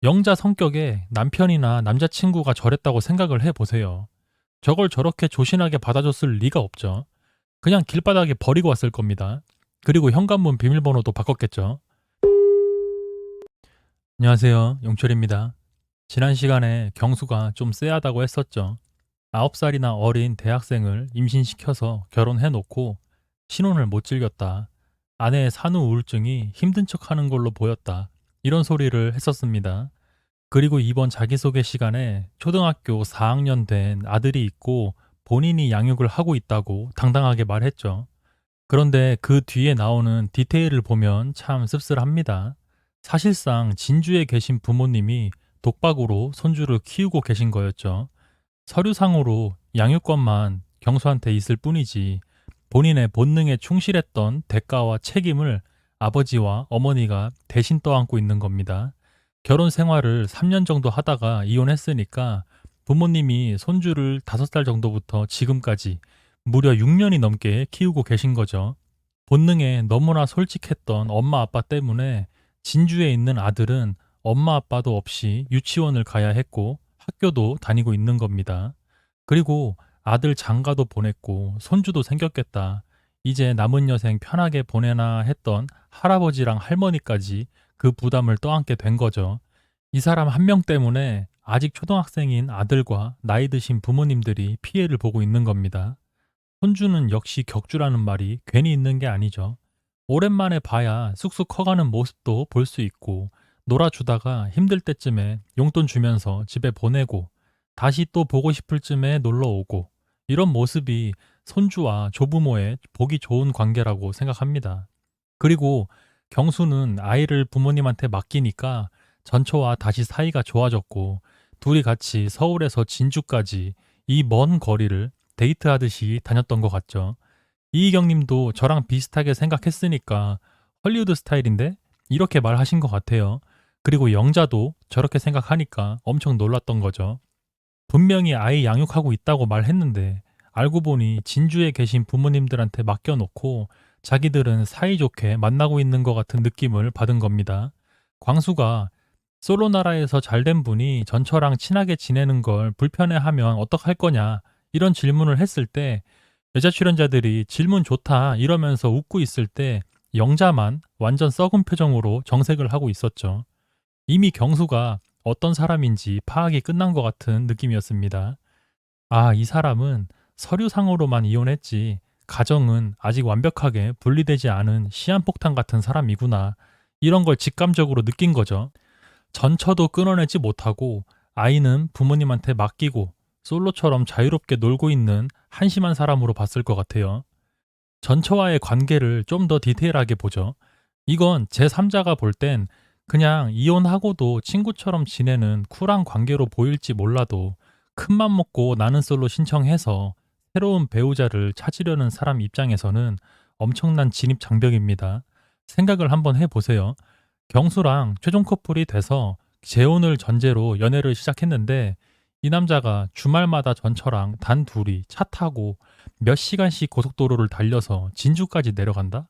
영자 성격에 남편이나 남자친구가 저랬다고 생각을 해보세요. 저걸 저렇게 조신하게 받아줬을 리가 없죠. 그냥 길바닥에 버리고 왔을 겁니다. 그리고 현관문 비밀번호도 바꿨겠죠. 안녕하세요. 용철입니다. 지난 시간에 경수가 좀 쎄하다고 했었죠. 9살이나 어린 대학생을 임신시켜서 결혼해놓고 신혼을 못 즐겼다. 아내의 산후 우울증이 힘든 척하는 걸로 보였다. 이런 소리를 했었습니다. 그리고 이번 자기소개 시간에 초등학교 4학년 된 아들이 있고 본인이 양육을 하고 있다고 당당하게 말했죠. 그런데 그 뒤에 나오는 디테일을 보면 참 씁쓸합니다. 사실상 진주에 계신 부모님이 독박으로 손주를 키우고 계신 거였죠. 서류상으로 양육권만 경수한테 있을 뿐이지 본인의 본능에 충실했던 대가와 책임을 아버지와 어머니가 대신 떠안고 있는 겁니다. 결혼 생활을 3년 정도 하다가 이혼했으니까 부모님이 손주를 5살 정도부터 지금까지 무려 6년이 넘게 키우고 계신 거죠. 본능에 너무나 솔직했던 엄마 아빠 때문에 진주에 있는 아들은 엄마 아빠도 없이 유치원을 가야 했고 학교도 다니고 있는 겁니다. 그리고 아들 장가도 보냈고 손주도 생겼겠다. 이제 남은 여생 편하게 보내나 했던 할아버지랑 할머니까지 그 부담을 떠안게 된 거죠. 이 사람 한 명 때문에 아직 초등학생인 아들과 나이 드신 부모님들이 피해를 보고 있는 겁니다. 손주는 역시 격주라는 말이 괜히 있는 게 아니죠. 오랜만에 봐야 쑥쑥 커가는 모습도 볼 수 있고 놀아주다가 힘들 때쯤에 용돈 주면서 집에 보내고 다시 또 보고 싶을 쯤에 놀러 오고 이런 모습이 손주와 조부모의 보기 좋은 관계라고 생각합니다. 그리고 경수는 아이를 부모님한테 맡기니까 전처와 다시 사이가 좋아졌고 둘이 같이 서울에서 진주까지 이 먼 거리를 데이트하듯이 다녔던 것 같죠. 이희경 님도 저랑 비슷하게 생각했으니까 헐리우드 스타일인데? 이렇게 말하신 것 같아요. 그리고 영자도 저렇게 생각하니까 엄청 놀랐던 거죠. 분명히 아이 양육하고 있다고 말했는데 알고 보니 진주에 계신 부모님들한테 맡겨놓고 자기들은 사이좋게 만나고 있는 것 같은 느낌을 받은 겁니다. 광수가 솔로 나라에서 잘된 분이 전처랑 친하게 지내는 걸 불편해하면 어떡할 거냐 이런 질문을 했을 때 여자 출연자들이 질문 좋다 이러면서 웃고 있을 때 영자만 완전 썩은 표정으로 정색을 하고 있었죠. 이미 경수가 어떤 사람인지 파악이 끝난 것 같은 느낌이었습니다. 아, 이 사람은 서류상으로만 이혼했지 가정은 아직 완벽하게 분리되지 않은 시한폭탄 같은 사람이구나. 이런 걸 직감적으로 느낀 거죠. 전처도 끊어내지 못하고 아이는 부모님한테 맡기고 솔로처럼 자유롭게 놀고 있는 한심한 사람으로 봤을 것 같아요. 전처와의 관계를 좀 더 디테일하게 보죠. 이건 제3자가 볼 땐 그냥 이혼하고도 친구처럼 지내는 쿨한 관계로 보일지 몰라도 큰맘 먹고 나는 솔로 신청해서 새로운 배우자를 찾으려는 사람 입장에서는 엄청난 진입 장벽입니다. 생각을 한번 해보세요. 경수랑 최종 커플이 돼서 재혼을 전제로 연애를 시작했는데 이 남자가 주말마다 전처랑 단 둘이 차 타고 몇 시간씩 고속도로를 달려서 진주까지 내려간다?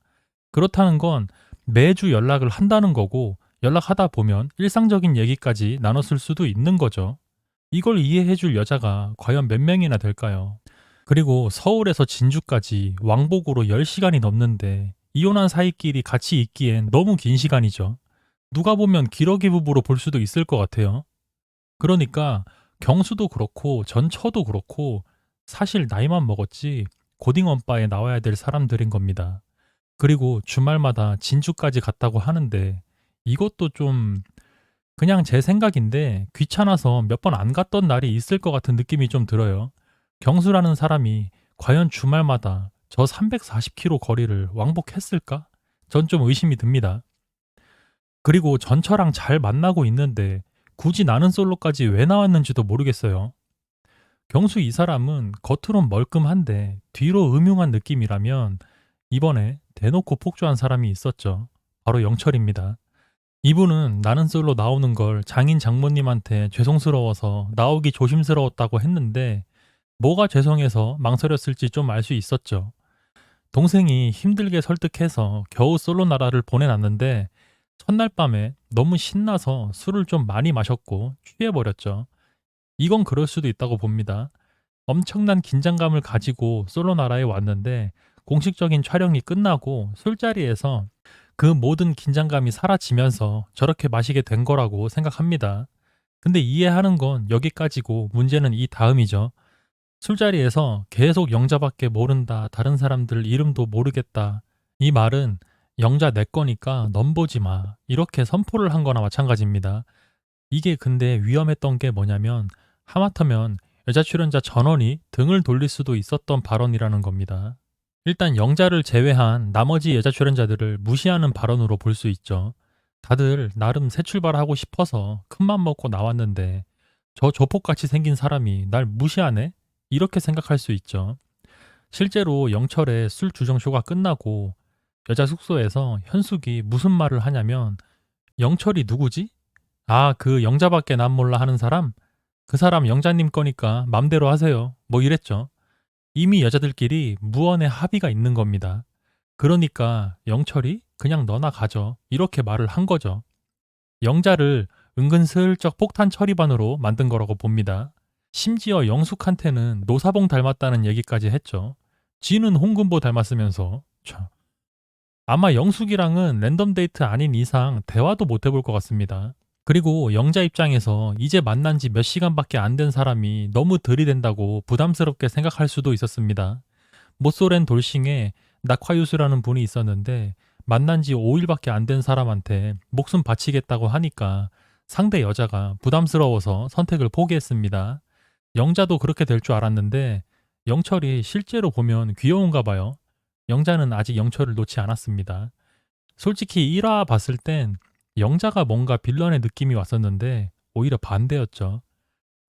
그렇다는 건 매주 연락을 한다는 거고 연락하다 보면 일상적인 얘기까지 나눴을 수도 있는 거죠. 이걸 이해해줄 여자가 과연 몇 명이나 될까요? 그리고 서울에서 진주까지 왕복으로 10시간이 넘는데 이혼한 사이끼리 같이 있기엔 너무 긴 시간이죠. 누가 보면 기러기 부부로 볼 수도 있을 것 같아요. 그러니까 경수도 그렇고 전처도 그렇고 사실 나이만 먹었지 고딩원바에 나와야 될 사람들인 겁니다. 그리고 주말마다 진주까지 갔다고 하는데 이것도 좀 그냥 제 생각인데 귀찮아서 몇 번 안 갔던 날이 있을 것 같은 느낌이 좀 들어요. 경수라는 사람이 과연 주말마다 저 340km 거리를 왕복했을까? 전 좀 의심이 듭니다. 그리고 전처랑 잘 만나고 있는데 굳이 나는 솔로까지 왜 나왔는지도 모르겠어요. 경수 이 사람은 겉으론 멀끔한데 뒤로 음흉한 느낌이라면 이번에 대놓고 폭주한 사람이 있었죠. 바로 영철입니다. 이분은 나는 솔로 나오는 걸 장인 장모님한테 죄송스러워서 나오기 조심스러웠다고 했는데 뭐가 죄송해서 망설였을지 좀 알 수 있었죠. 동생이 힘들게 설득해서 겨우 솔로 나라를 보내놨는데 첫날 밤에 너무 신나서 술을 좀 많이 마셨고 취해버렸죠. 이건 그럴 수도 있다고 봅니다. 엄청난 긴장감을 가지고 솔로나라에 왔는데 공식적인 촬영이 끝나고 술자리에서 그 모든 긴장감이 사라지면서 저렇게 마시게 된 거라고 생각합니다. 근데 이해하는 건 여기까지고 문제는 이 다음이죠. 술자리에서 계속 영자밖에 모른다, 다른 사람들 이름도 모르겠다. 이 말은 영자 내 거니까 넘보지 마. 이렇게 선포를 한 거나 마찬가지입니다. 이게 근데 위험했던 게 뭐냐면 하마터면 여자 출연자 전원이 등을 돌릴 수도 있었던 발언이라는 겁니다. 일단 영자를 제외한 나머지 여자 출연자들을 무시하는 발언으로 볼 수 있죠. 다들 나름 새 출발하고 싶어서 큰맘 먹고 나왔는데 저 조폭같이 생긴 사람이 날 무시하네? 이렇게 생각할 수 있죠. 실제로 영철의 술 주정쇼가 끝나고 여자 숙소에서 현숙이 무슨 말을 하냐면 영철이 누구지? 아, 그 영자밖에 난 몰라 하는 사람? 그 사람 영자님 거니까 맘대로 하세요. 뭐 이랬죠. 이미 여자들끼리 무언의 합의가 있는 겁니다. 그러니까 영철이 그냥 너나 가져. 이렇게 말을 한 거죠. 영자를 은근슬쩍 폭탄 처리반으로 만든 거라고 봅니다. 심지어 영숙한테는 노사봉 닮았다는 얘기까지 했죠. 지는 홍금보 닮았으면서. 참. 아마 영숙이랑은 랜덤 데이트 아닌 이상 대화도 못 해볼 것 같습니다. 그리고 영자 입장에서 이제 만난 지 몇 시간밖에 안 된 사람이 너무 들이댄다고 부담스럽게 생각할 수도 있었습니다. 모쏠앤 돌싱에 낙화유수라는 분이 있었는데 만난 지 5일밖에 안 된 사람한테 목숨 바치겠다고 하니까 상대 여자가 부담스러워서 선택을 포기했습니다. 영자도 그렇게 될 줄 알았는데 영철이 실제로 보면 귀여운가 봐요. 영자는 아직 영철을 놓지 않았습니다. 솔직히 1화 봤을 땐 영자가 뭔가 빌런의 느낌이 왔었는데 오히려 반대였죠.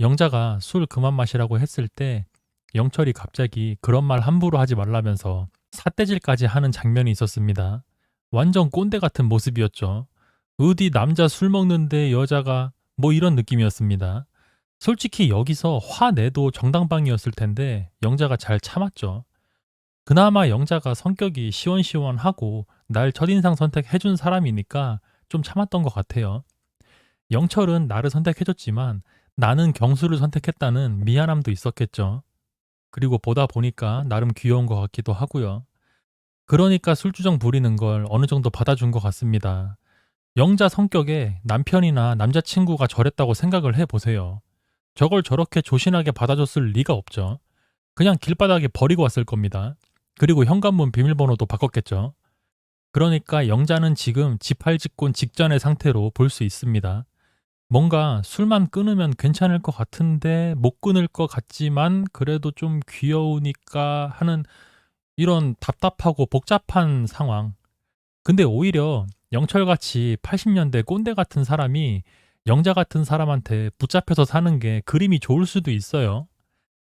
영자가 술 그만 마시라고 했을 때 영철이 갑자기 그런 말 함부로 하지 말라면서 삿대질까지 하는 장면이 있었습니다. 완전 꼰대 같은 모습이었죠. 어디 남자 술 먹는데 여자가 뭐 이런 느낌이었습니다. 솔직히 여기서 화내도 정당방위였을 텐데 영자가 잘 참았죠. 그나마 영자가 성격이 시원시원하고 날 첫인상 선택해준 사람이니까 좀 참았던 것 같아요. 영철은 나를 선택해줬지만 나는 경수를 선택했다는 미안함도 있었겠죠. 그리고 보다 보니까 나름 귀여운 것 같기도 하고요. 그러니까 술주정 부리는 걸 어느 정도 받아준 것 같습니다. 영자 성격에 남편이나 남자친구가 저랬다고 생각을 해보세요. 저걸 저렇게 조신하게 받아줬을 리가 없죠. 그냥 길바닥에 버리고 왔을 겁니다. 그리고 현관문 비밀번호도 바꿨겠죠. 그러니까 영자는 지금 지팔직곤 직전의 상태로 볼 수 있습니다. 뭔가 술만 끊으면 괜찮을 것 같은데 못 끊을 것 같지만 그래도 좀 귀여우니까 하는 이런 답답하고 복잡한 상황. 근데 오히려 영철같이 80년대 꼰대 같은 사람이 영자 같은 사람한테 붙잡혀서 사는 게 그림이 좋을 수도 있어요.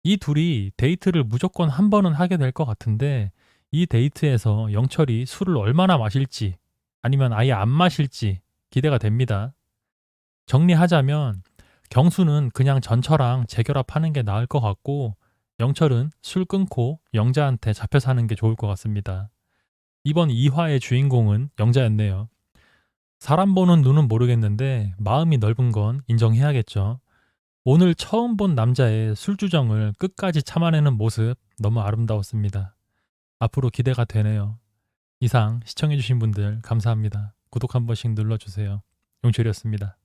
이 둘이 데이트를 무조건 한 번은 하게 될 것 같은데 이 데이트에서 영철이 술을 얼마나 마실지 아니면 아예 안 마실지 기대가 됩니다. 정리하자면 경수는 그냥 전처랑 재결합하는 게 나을 것 같고 영철은 술 끊고 영자한테 잡혀 사는 게 좋을 것 같습니다. 이번 2화의 주인공은 영자였네요. 사람 보는 눈은 모르겠는데 마음이 넓은 건 인정해야겠죠. 오늘 처음 본 남자의 술주정을 끝까지 참아내는 모습 너무 아름다웠습니다. 앞으로 기대가 되네요. 이상 시청해주신 분들 감사합니다. 구독 한 번씩 눌러주세요. 용철이었습니다.